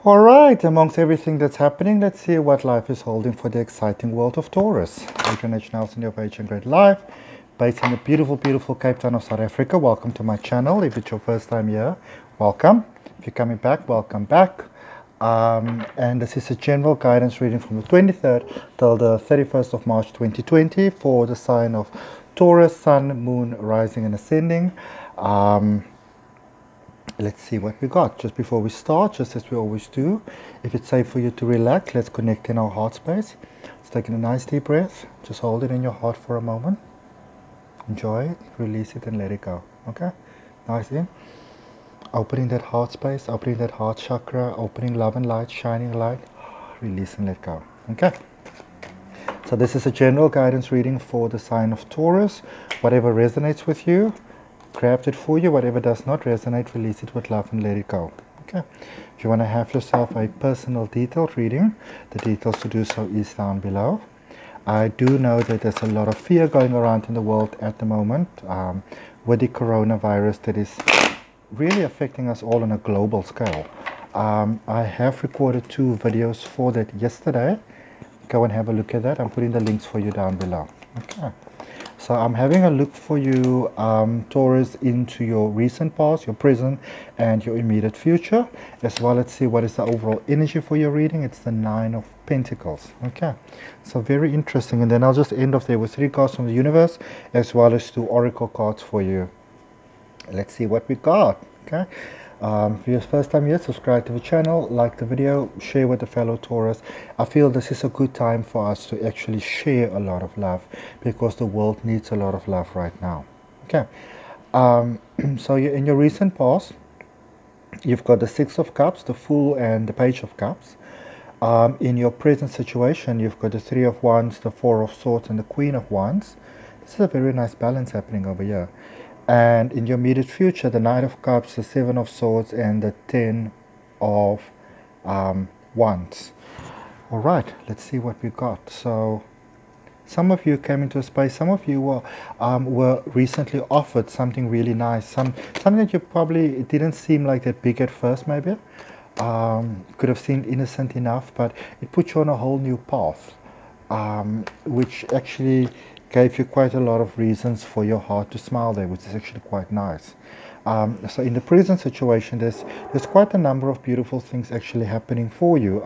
All right, amongst everything that's happening, let's see what life is holding for the exciting world of Taurus. Adrian H. Nelson, your page and great life, based in the beautiful, beautiful Cape Town of South Africa. Welcome to my channel. If it's your first time here, welcome. If you're coming back, welcome back. And this is a general guidance reading from the 23rd till the 31st of March 2020 for the sign of Taurus, Sun, Moon, Rising and Ascending. Let's see what we got. Just before we start, just as we always do, if it's safe for you to relax, let's connect in our heart space. Let's take a nice deep breath. Just hold it in your heart for a moment. Enjoy it, release it and let it go. Okay? Nice in. Opening that heart space, opening that heart chakra, opening love and light, shining light. Release and let go. Okay? So this is a general guidance reading for the sign of Taurus. Whatever resonates with you, grabbed it for you. Whatever does not resonate, release it with love and let it go. Okay. If you want to have yourself a personal detailed reading, the details to do so is down below. I do know that there's a lot of fear going around in the world at the moment with the coronavirus that is really affecting us all on a global scale. I have recorded 2 videos for that yesterday. Go and have a look at that. I'm putting the links for you down below. Okay. So I'm having a look for you, Taurus, into your recent past, your present, and your immediate future, as well as see what is the overall energy for your reading. It's the 9 of Pentacles. Okay, so very interesting. And then I'll just end off there with 3 cards from the universe, as well as 2 oracle cards for you. Let's see what we got. Okay. If you're first time here, subscribe to the channel, like the video, share with a fellow Taurus. I feel this is a good time for us to actually share a lot of love, because the world needs a lot of love right now. Okay, so in your recent past, you've got the 6 of Cups, the Fool and the Page of Cups. In your present situation, you've got the 3 of Wands, the 4 of Swords and the Queen of Wands. This is a very nice balance happening over here. And in your immediate future, the Knight of Cups, the 7 of Swords, and the 10 of Wands. All right, let's see what we got. So, some of you came into a space. Some of you were recently offered something really nice. Something that you probably, it didn't seem like that big at first, maybe. Could have seemed innocent enough, but it put you on a whole new path, which actually gave you quite a lot of reasons for your heart to smile there, which is actually quite nice. So in the present situation, there's quite a number of beautiful things actually happening for you,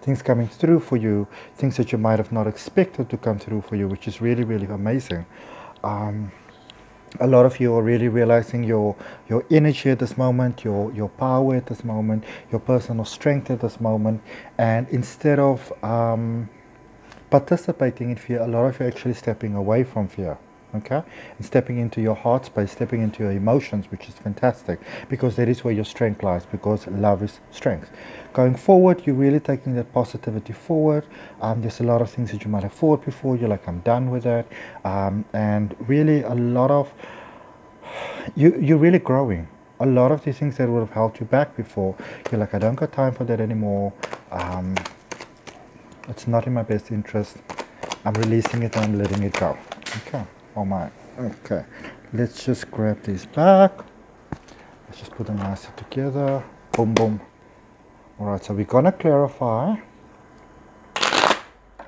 things coming through for you, things that you might have not expected to come through for you, which is really, really amazing. A lot of you are really realizing your energy at this moment, your power at this moment, your personal strength at this moment, and instead of participating in fear, a lot of you are actually stepping away from fear, okay, and stepping into your heart space, stepping into your emotions, which is fantastic, because that is where your strength lies, because love is strength. Going forward, you're really taking that positivity forward. There's a lot of things that you might have thought before, you're like, I'm done with that, and really a lot of, you're really growing. A lot of the things that would have held you back before, you're like, I don't got time for that anymore. It's not in my best interest. I'm releasing it and I'm letting it go. Okay. Oh my. Okay. Let's just grab these back. Let's just put them nicely together. Boom, boom. Alright, so we're going to clarify.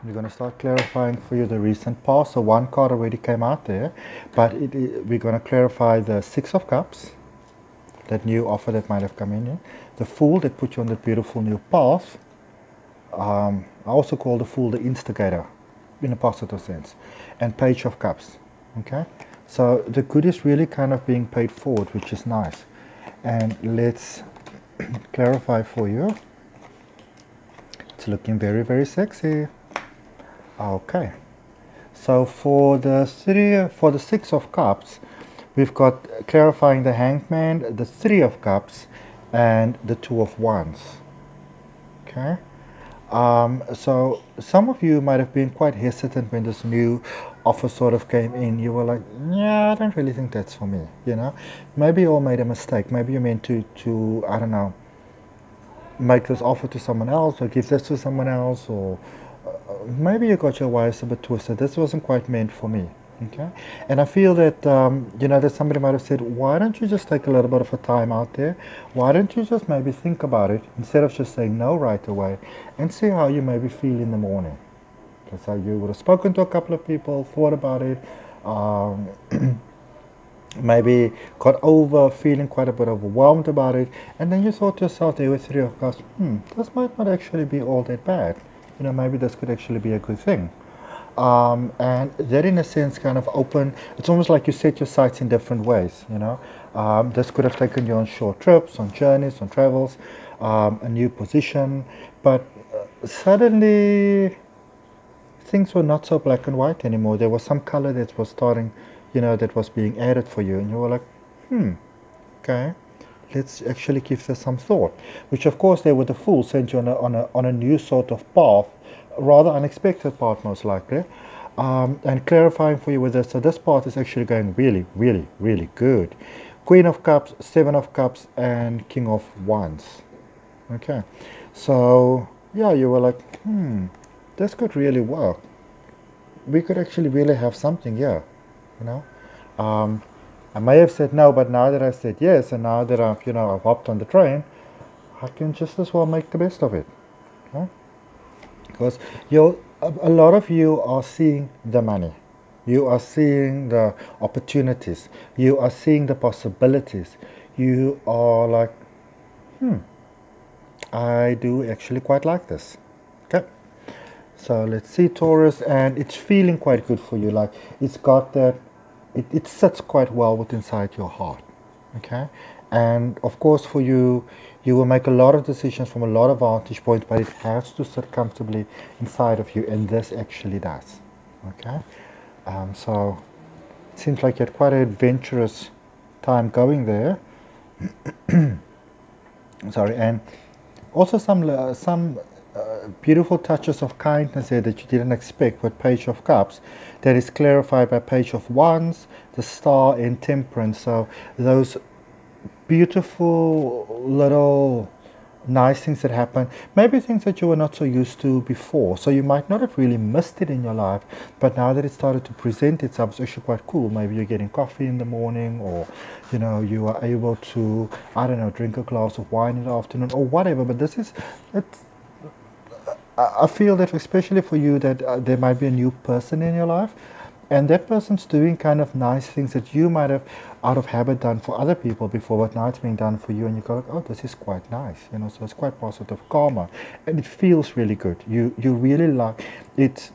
We're going to start clarifying for you the recent past. So 1 card already came out there. But we're going to clarify the 6 of Cups. That new offer that might have come in here. The Fool that put you on the beautiful new path. I also call the Fool the instigator, in a positive sense, and Page of Cups. Okay, so the good is really kind of being paid forward, which is nice. And let's clarify for you. It's looking very, very sexy. Okay, so for the 6 of Cups, we've got clarifying the Hanged Man, the 3 of Cups, and the 2 of Wands. Okay. So some of you might have been quite hesitant when this new offer sort of came in. You were like, yeah, I don't really think that's for me, you know. Maybe you all made a mistake. Maybe you meant to I don't know, make this offer to someone else, or give this to someone else, or maybe you got your wires a bit twisted. This wasn't quite meant for me, Okay, and I feel that you know, that somebody might have said, why don't you just take a little bit of a time out there? Why don't you just maybe think about it instead of just saying no right away, and see how you maybe feel in the morning. Okay, so you would have spoken to a couple of people, thought about it, um, maybe got over feeling quite a bit overwhelmed about it, and then you thought to yourself, there were three of us, this might not actually be all that bad. You know, maybe this could actually be a good thing. And that in a sense kind of open, it's almost like you set your sights in different ways, you know. This could have taken you on short trips, on journeys, on travels, a new position, but suddenly things were not so black and white anymore. There was some color that was starting, you know, that was being added for you, and you were like, okay, let's actually give this some thought. Which of course they were the fool sent you on a new sort of path, rather unexpected path most likely, and clarifying for you with this. So this path is actually going really, really, really good. Queen of Cups, Seven of Cups, and King of Wands. Okay, so yeah, you were like, this could really work. We could actually really have something here, you know. I may have said no, but now that I said yes, and now that I've, you know, I've hopped on the train, I can just as well make the best of it. Okay? Because a lot of you are seeing the money, you are seeing the opportunities, you are seeing the possibilities. You are like, I do actually quite like this. Okay. So let's see, Taurus, and it's feeling quite good for you. Like it's got that, it sits quite well within inside your heart. Okay, and of course for you, you will make a lot of decisions from a lot of vantage points, but it has to sit comfortably inside of you, and this actually does. Okay, so it seems like you had quite an adventurous time going there. Sorry, and also some beautiful touches of kindness there that you didn't expect with Page of Cups, that is clarified by Page of Wands, the Star, and Temperance. So those beautiful little nice things that happen, maybe things that you were not so used to before, so you might not have really missed it in your life, but now that it started to present itself, it's actually quite cool. Maybe you're getting coffee in the morning, or you know, you are able to, I don't know, drink a glass of wine in the afternoon or whatever. But this is, I feel that especially for you, that there might be a new person in your life, and that person's doing kind of nice things that you might have out of habit done for other people before, but now it's being done for you, and you go like, oh, this is quite nice, you know. So it's quite positive karma, and it feels really good. You really like it.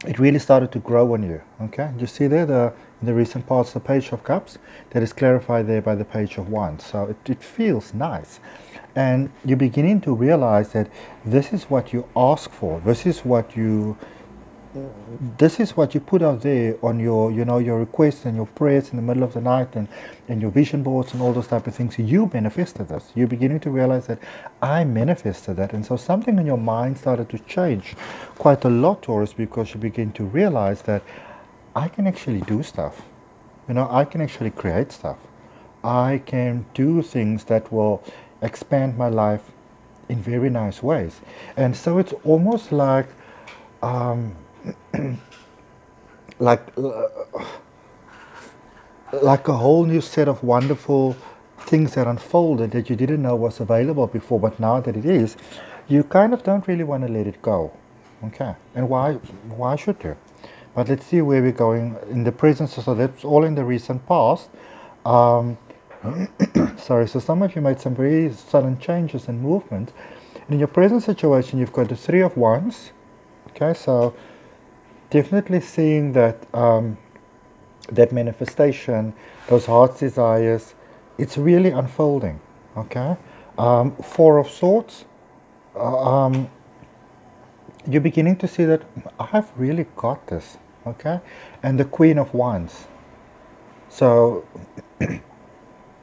It really started to grow on you. Okay, you see there in the recent parts, the Page of Cups that is clarified there by the Page of Wands. So it feels nice, and you're beginning to realize that this is what you ask for. This is what you put out there on your, you know, your requests and your prayers in the middle of the night, and your vision boards and all those type of things. You manifested this. You're beginning to realize that I manifested that. And so something in your mind started to change quite a lot, Taurus, because you begin to realize that I can actually do stuff. You know, I can actually create stuff. I can do things that will expand my life in very nice ways. And so it's almost like like a whole new set of wonderful things that unfolded that you didn't know was available before, but now that it is, you kind of don't really want to let it go. Okay, and why should you? But let's see where we're going in the present. So that's all in the recent past. Sorry, so some of you made some very sudden changes and movements. In your present situation, you've got the Three of Wands. Okay, so definitely seeing that that manifestation, those heart's desires, it's really unfolding. Okay, Four of Swords. You're beginning to see that I've really got this. Okay, and the Queen of Wands. So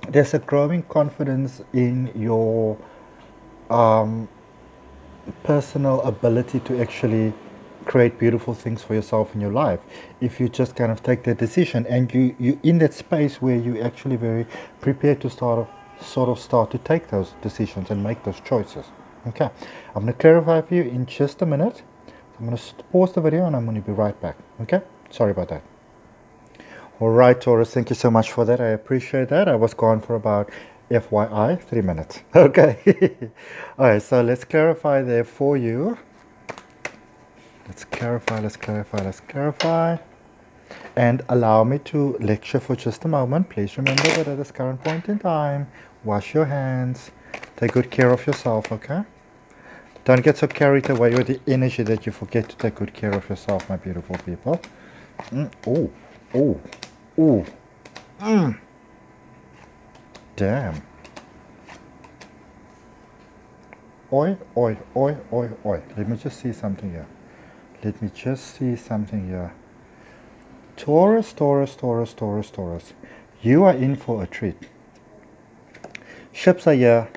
there's a growing confidence in your personal ability to actually create beautiful things for yourself in your life, if you just kind of take that decision, and you in that space where you actually very prepared to start to take those decisions and make those choices. Okay, I'm going to clarify for you in just a minute. I'm going to pause the video and I'm going to be right back. Okay, sorry about that. All right, Taurus, thank you so much for that. I appreciate that. I was gone for about FYI 3 minutes. Okay. All right, so let's clarify there for you. Let's clarify. And allow me to lecture for just a moment. Please remember that at this current point in time, wash your hands, take good care of yourself, okay? Don't get so carried away with the energy that you forget to take good care of yourself, my beautiful people. Oh, oh, oh. Damn. Oi, oi, oi, oi, oi. Let me just see something here. Taurus. You are in for a treat. Ships are here.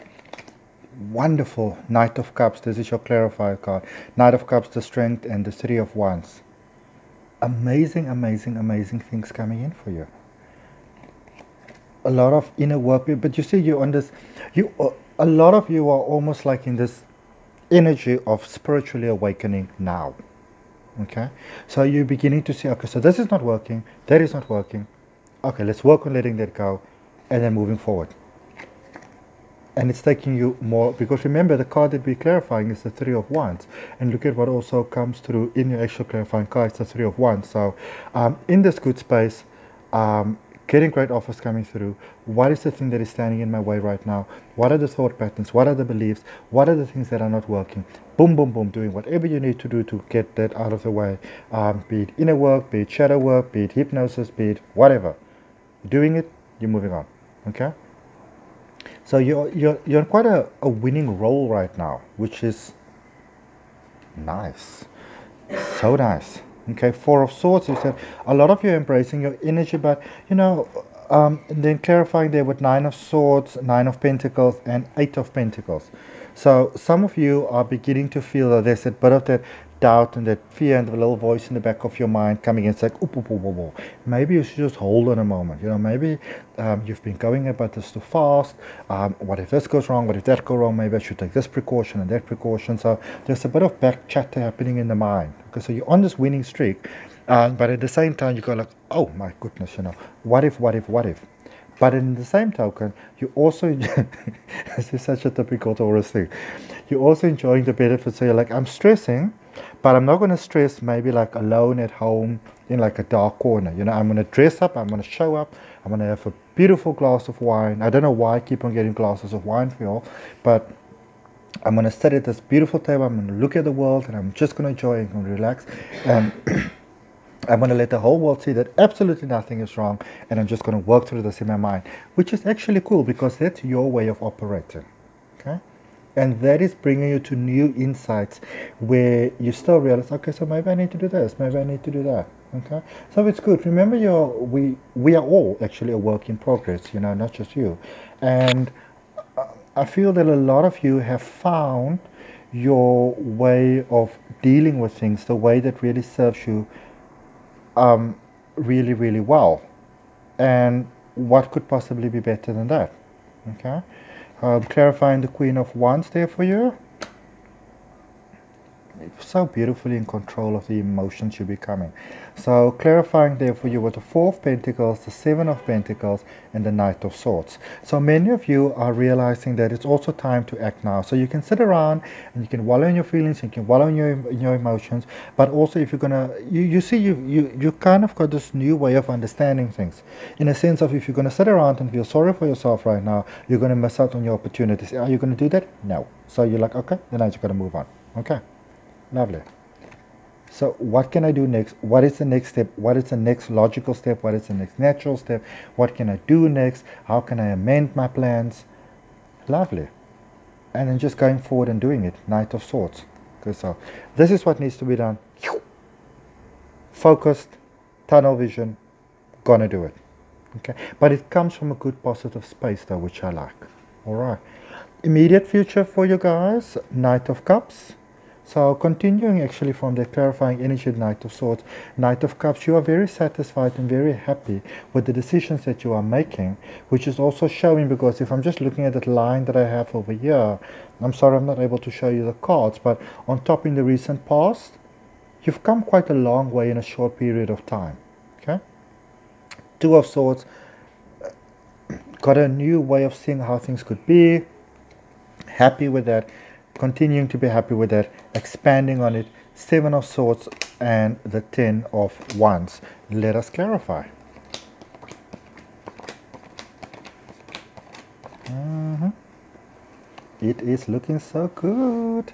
Wonderful. Knight of Cups. This is your clarifier card. Knight of Cups, the Strength, and the Three of Wands. Amazing things coming in for you. A lot of inner work, but you see, you're on this. A lot of you are almost like in this energy of spiritually awakening now. Okay, so you're beginning to see, okay, so this is not working, that is not working. Okay, let's work on letting that go, and then moving forward. And it's taking you more, because remember the card that we're clarifying is the Three of Wands, and look at what also comes through in your actual clarifying card. It's the Three of Wands. So in this good space, getting great offers coming through. What is the thing that is standing in my way right now? What are the thought patterns? What are the beliefs? What are the things that are not working? Boom, boom, boom, doing whatever you need to do to get that out of the way. Be it inner work, be it shadow work, be it hypnosis, be it whatever. You're doing it, you're moving on. Okay? So you're in quite a winning role right now, which is nice. So nice. Okay, Four of Swords, you said a lot of you are embracing your energy, but you know, then clarifying there with Nine of Swords, Nine of Pentacles, and Eight of Pentacles. So some of you are beginning to feel that there's a bit of that doubt and that fear and the little voice in the back of your mind coming in. It's like, oop, oop, oop, oop, oop. Maybe you should just hold on a moment. You know, maybe you've been going about this too fast. What if this goes wrong? What if that goes wrong? Maybe I should take this precaution and that precaution. So there's a bit of back chatter happening in the mind. Okay, so you're on this winning streak, but at the same time you go like, oh my goodness, you know, what if? But in the same token, you also, this is such a typical Taurus thing, you're also enjoying the benefits. So you're like, I'm stressing, but I'm not going to stress maybe like alone at home in like a dark corner. You know, I'm going to dress up, I'm going to show up, I'm going to have a beautiful glass of wine. I don't know why I keep on getting glasses of wine for y'all, but I'm going to sit at this beautiful table, I'm going to look at the world, and I'm just going to enjoy and relax. And I'm going to let the whole world see that absolutely nothing is wrong, and I'm just going to work through this in my mind, which is actually cool because that's your way of operating, okay? And that is bringing you to new insights where you still realize, okay, so maybe I need to do this, maybe I need to do that, okay? So it's good. Remember, we are all actually a work in progress, you know, not just you. And I feel that a lot of you have found your way of dealing with things, the way that really serves you really, really well. And what could possibly be better than that? Okay. Clarifying the Queen of Wands there for you. So beautifully in control of the emotions you're becoming. So clarifying there for you with the Four of Pentacles, the Seven of Pentacles, and the Knight of Swords. So many of you are realizing that it's also time to act now. So you can sit around and you can wallow in your feelings, you can wallow in your emotions, but also if you're gonna, you see, you kind of got this new way of understanding things. In a sense of, if you're gonna sit around and feel sorry for yourself right now, you're gonna miss out on your opportunities. Are you gonna do that? No. So you're like, okay, then I just gotta move on. Okay. Lovely. So what can I do next? What is the next step? What is the next logical step? What is the next natural step? What can I do next? How can I amend my plans? Lovely. And then just going forward and doing it. Knight of Swords. Okay, so this is what needs to be done. Focused, tunnel vision, gonna do it. Okay, but it comes from a good positive space though, which I like. All right. Immediate future for you guys. Knight of Cups. So continuing actually from the clarifying energy, Knight of Swords, Knight of Cups, you are very satisfied and very happy with the decisions that you are making, which is also showing, because if I'm just looking at that line that I have over here, I'm sorry I'm not able to show you the cards, but on top in the recent past, you've come quite a long way in a short period of time, okay? Two of Swords, got a new way of seeing how things could be, happy with that, continuing to be happy with that, expanding on it. Seven of Swords and the Ten of Wands. Let us clarify. It is looking so good.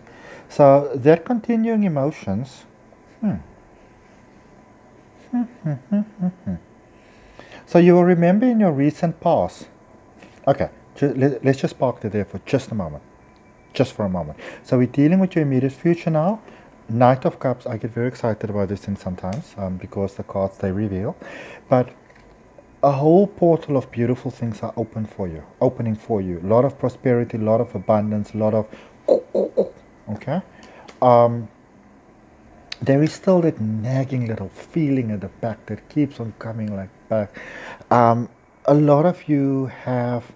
So that continuing emotions. So you will remember in your recent past. Okay, let's just park it there for just a moment. Just for a moment. So we're dealing with your immediate future now. Knight of Cups, I get very excited about this thing sometimes because the cards they reveal. But a whole portal of beautiful things are opening for you. A lot of prosperity, a lot of abundance, a lot of... Okay? There is still that nagging little feeling at the back that keeps on coming like back. A lot of you have...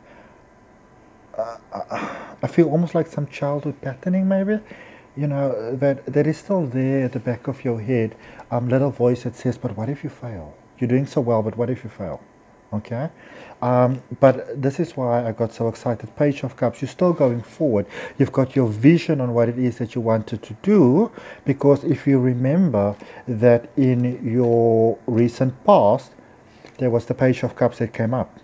I feel almost like some childhood patterning maybe. You know, that is still there at the back of your head. Little voice that says, but what if you fail? You're doing so well, but what if you fail? Okay, but this is why I got so excited. Page of Cups, you're still going forward. You've got your vision on what it is that you wanted to do, because if you remember that in your recent past, there was the Page of Cups that came up.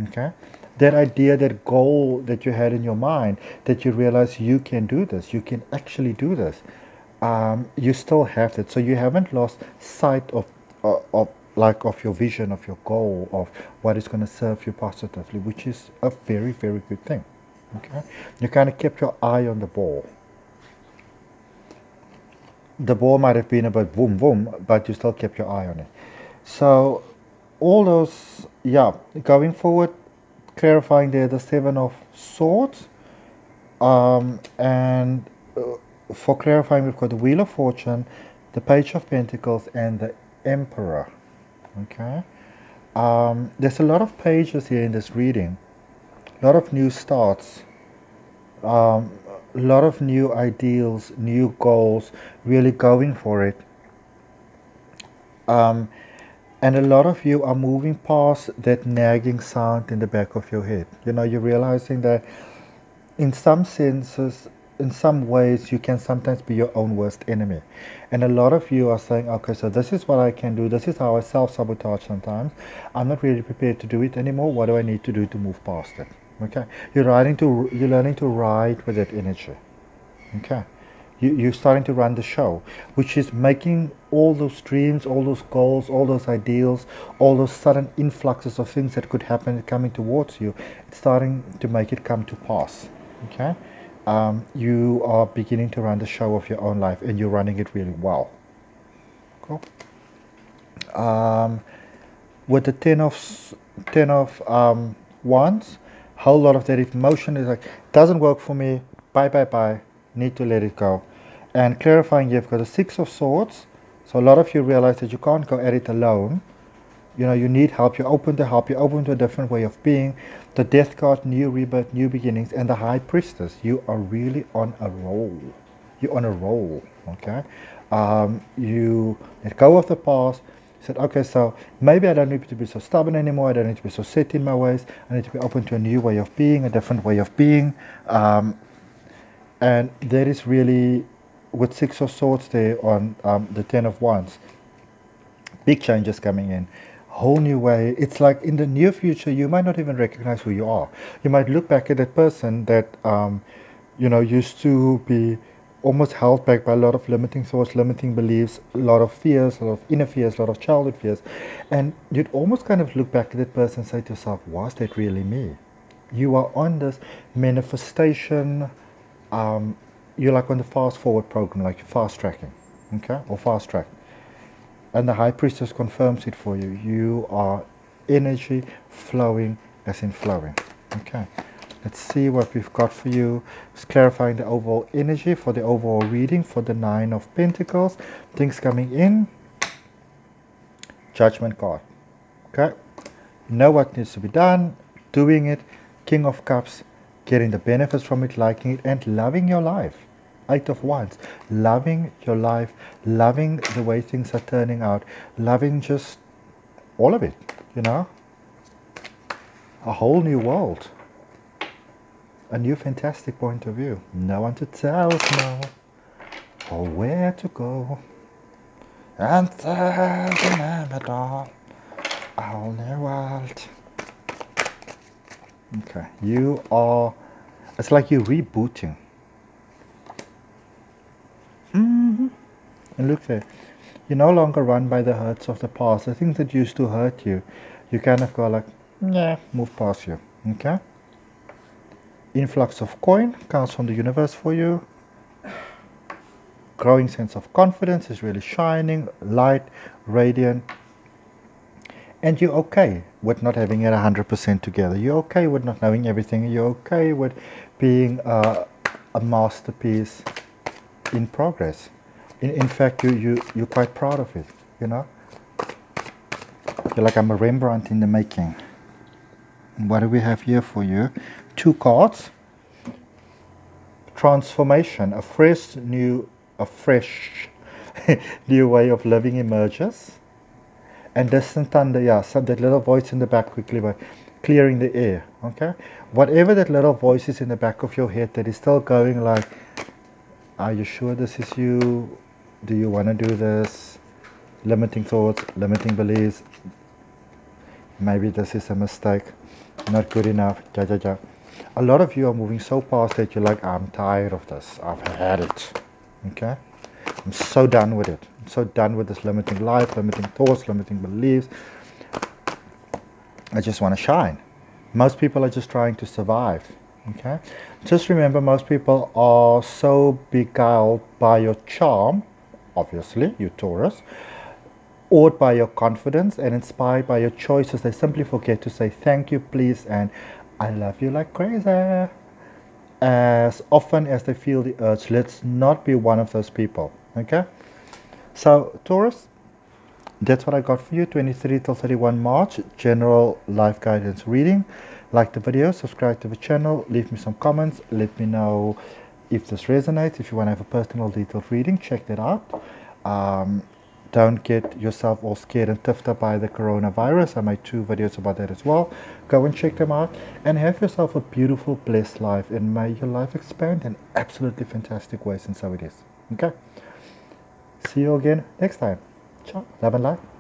Okay, that idea, that goal that you had in your mind, that you realize you can do this, you can actually do this. You still have that, so you haven't lost sight of your vision, of your goal, of what is going to serve you positively, which is a very, very good thing. Okay, you kind of kept your eye on the ball. The ball might have been a bit boom boom, but you still kept your eye on it. So all those, yeah, going forward, clarifying there, the Seven of Swords, and for clarifying, we've got the Wheel of Fortune, the Page of Pentacles, and the Emperor. Okay, there's a lot of pages here in this reading, a lot of new starts, a lot of new ideals, new goals, really going for it. And a lot of you are moving past that nagging sound in the back of your head. You know, you're realizing that in some senses, in some ways, you can sometimes be your own worst enemy. And a lot of you are saying, okay, so this is what I can do. This is how I self-sabotage sometimes. I'm not really prepared to do it anymore. What do I need to do to move past it? Okay, you're learning to ride with that energy. Okay, you're starting to run the show, which is making all those dreams, all those goals, all those ideals, all those sudden influxes of things that could happen coming towards you. It's starting to make it come to pass. Okay. You are beginning to run the show of your own life, and you're running it really well. Cool. With the Ten of Wands, whole lot of that emotion is like, doesn't work for me. Bye, bye, bye. Need to let it go. And clarifying, you've got the Six of Swords. So a lot of you realize that you can't go at it alone. You know, you need help. You're open to help. You're open to a different way of being. The Death card, new rebirth, new beginnings, and the High Priestess. You are really on a roll. You're on a roll, okay? You let go of the past. You said, okay, so maybe I don't need to be so stubborn anymore. I don't need to be so set in my ways. I need to be open to a new way of being, a different way of being. And that is really, with Six of Swords there on the Ten of Wands, big changes coming in. Whole new way. It's like in the near future, you might not even recognize who you are. You might look back at that person that, you know, used to be almost held back by a lot of limiting thoughts, limiting beliefs, a lot of fears, a lot of inner fears, a lot of childhood fears. And you'd almost kind of look back at that person and say to yourself, was that really me? You are on this manifestation, you're like on the fast forward program, like fast tracking, okay, or fast track. And the High Priestess confirms it for you. You are energy flowing, as in flowing. Okay, let's see what we've got for you. It's clarifying the overall energy for the overall reading for the Nine of Pentacles. Things coming in. Judgment card. Okay, know what needs to be done, doing it. King of Cups, getting the benefits from it, liking it, and loving your life. Eight of Wands, loving your life, loving the way things are turning out, loving just all of it. you know, a whole new world, a new fantastic point of view. No one to tell us no, or where to go, and remember all, all the world. Okay, you are, it's like you're rebooting. And look there, you're no longer run by the hurts of the past. The things that used to hurt you, you kind of go like, yeah, move past you. Okay? Influx of coin comes from the universe for you. Growing sense of confidence is really shining, light, radiant. And you're okay with not having it 100% together. You're okay with not knowing everything. You're okay with being a masterpiece in progress. In fact, you're quite proud of it, you know? You're like, I'm a Rembrandt in the making. And what do we have here for you? 2 cards. Transformation, a fresh new way of living emerges. And distant thunder, yeah, so that little voice in the back quickly by clearing the air, okay? Whatever that little voice is in the back of your head that is still going like, are you sure this is you? Do you want to do this? Limiting thoughts, limiting beliefs. Maybe this is a mistake. Not good enough. A lot of you are moving so past that you're like, I'm tired of this. I've had it. Okay? I'm so done with it. I'm so done with this limiting life, limiting thoughts, limiting beliefs. I just want to shine. Most people are just trying to survive. Okay? Just remember, most people are so beguiled by your charm, obviously, you Taurus, awed by your confidence and inspired by your choices. They simply forget to say thank you, please, and I love you like crazy. As often as they feel the urge, let's not be one of those people. Okay? So, Taurus, that's what I got for you, 23 till 31 March, general life guidance reading. Like the video, subscribe to the channel, leave me some comments, let me know if this resonates. If you want to have a personal detailed reading, check that out. Don't get yourself all scared and tiffed up by the coronavirus. I made 2 videos about that as well. Go and check them out and have yourself a beautiful, blessed life, and may your life expand in absolutely fantastic ways, and so it is. Okay? See you again next time. Ciao. Love and light.